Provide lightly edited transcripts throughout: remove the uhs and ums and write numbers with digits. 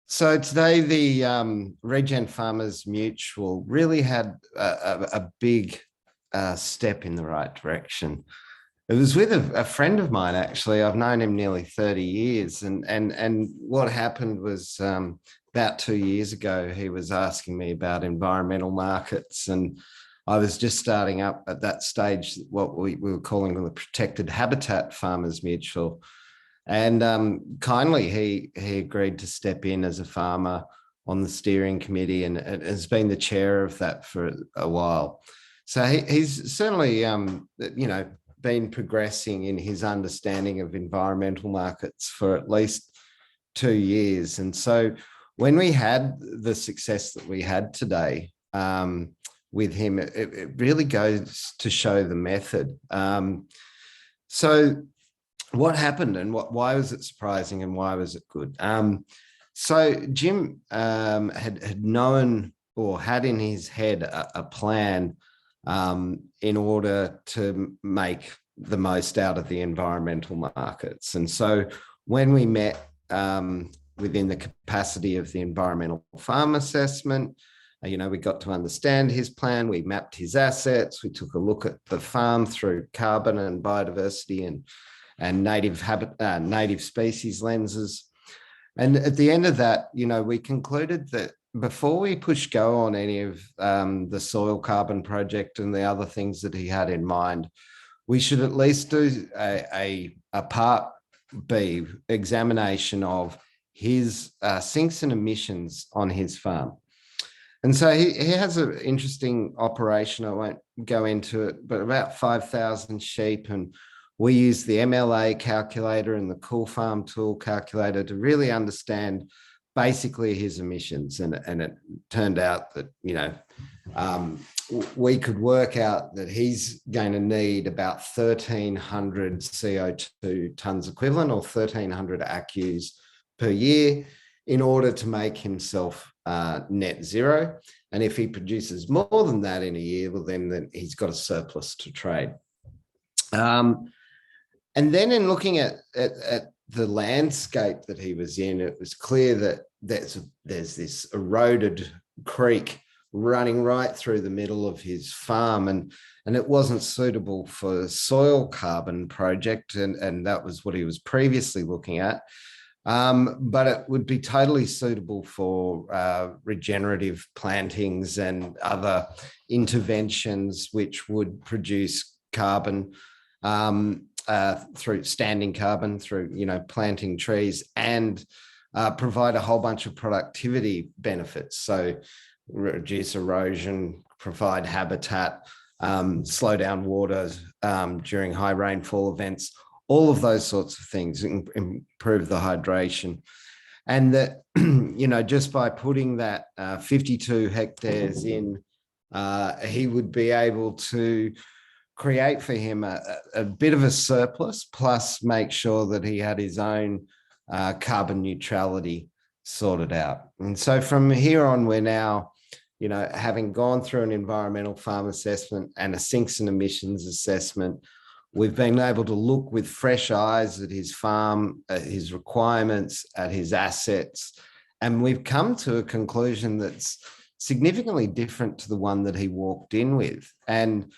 So today, the Regen Farmers Mutual really had a big step in the right direction. It was with a friend of mine, actually. I've known him nearly 30 years. And what happened was about 2 years ago, he was asking me about environmental markets. And I was just starting up at that stage, what we were calling the Protected Habitat Farmers Mutual. And kindly, he agreed to step in as a farmer on the steering committee and has been the chair of that for a while. So he's certainly, been progressing in his understanding of environmental markets for at least 2 years. And so when we had the success that we had today with him, it really goes to show the method. So what happened and why was it surprising and why was it good? So Jim had known or had in his head a plan in order to make the most out of the environmental markets. And so when we met within the capacity of the environmental farm assessment, we got to understand his plan. We mapped his assets. We took a look at the farm through carbon and biodiversity and native species lenses. And at the end of that, we concluded that before we push go on any of the soil carbon project and the other things that he had in mind, we should at least do a part B examination of his sinks and emissions on his farm. And so he has an interesting operation. I won't go into it, but about 5,000 sheep, and we use the MLA calculator and the Cool Farm tool calculator to really understand basically his emissions. And it turned out that, we could work out that he's going to need about 1,300 CO2 tonnes equivalent, or 1,300 ACCUs per year, in order to make himself net zero. And if he produces more than that in a year, well, then he's got a surplus to trade. And then in looking at the landscape that he was in, it was clear that there's this eroded creek running right through the middle of his farm, and it wasn't suitable for soil carbon project, and that was what he was previously looking at. But it would be totally suitable for regenerative plantings and other interventions which would produce carbon through standing carbon, through planting trees, and provide a whole bunch of productivity benefits. So reduce erosion, provide habitat, slow down water during high rainfall events, all of those sorts of things, improve the hydration. And that, just by putting that 52 hectares in, he would be able to create for him a bit of a surplus, plus make sure that he had his own carbon neutrality sorted out. And so from here on, we're now, having gone through an environmental farm assessment and a sinks and emissions assessment, we've been able to look with fresh eyes at his farm, at his requirements, at his assets, and we've come to a conclusion that's significantly different to the one that he walked in with. And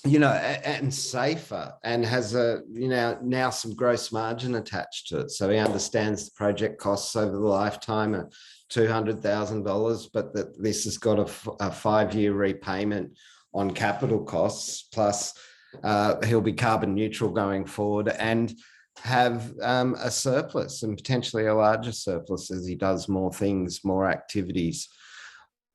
and safer, and has now some gross margin attached to it. So he understands the project costs over the lifetime are $200,000, but that this has got a 5-year repayment on capital costs, plus he'll be carbon neutral going forward and have a surplus, and potentially a larger surplus as he does more things, more activities.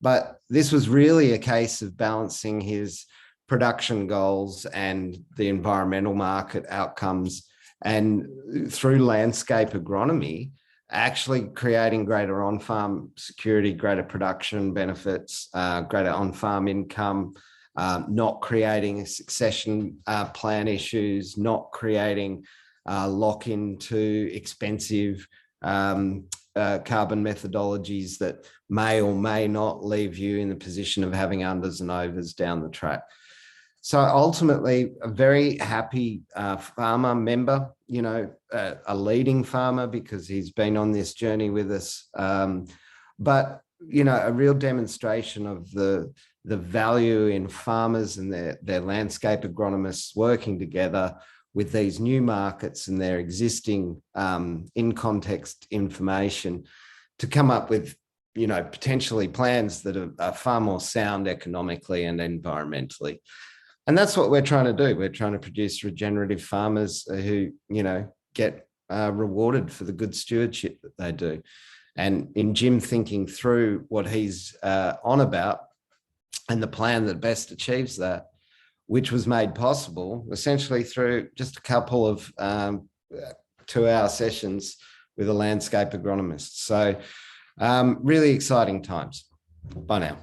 But this was really a case of balancing his production goals and the environmental market outcomes, and through landscape agronomy, actually creating greater on-farm security, greater production benefits, greater on-farm income, not creating succession plan issues, not creating lock-in to expensive carbon methodologies that may or may not leave you in the position of having unders and overs down the track. So ultimately, a very happy farmer member, a leading farmer because he's been on this journey with us. But, a real demonstration of the value in farmers and their landscape agronomists working together with these new markets and their existing in context information to come up with potentially plans that are far more sound economically and environmentally. And that's what we're trying to do. We're trying to produce regenerative farmers who get rewarded for the good stewardship that they do. And in Jim thinking through what he's on about and the plan that best achieves that, which was made possible essentially through just a couple of 2-hour sessions with a landscape agronomist. So really exciting times. Bye now.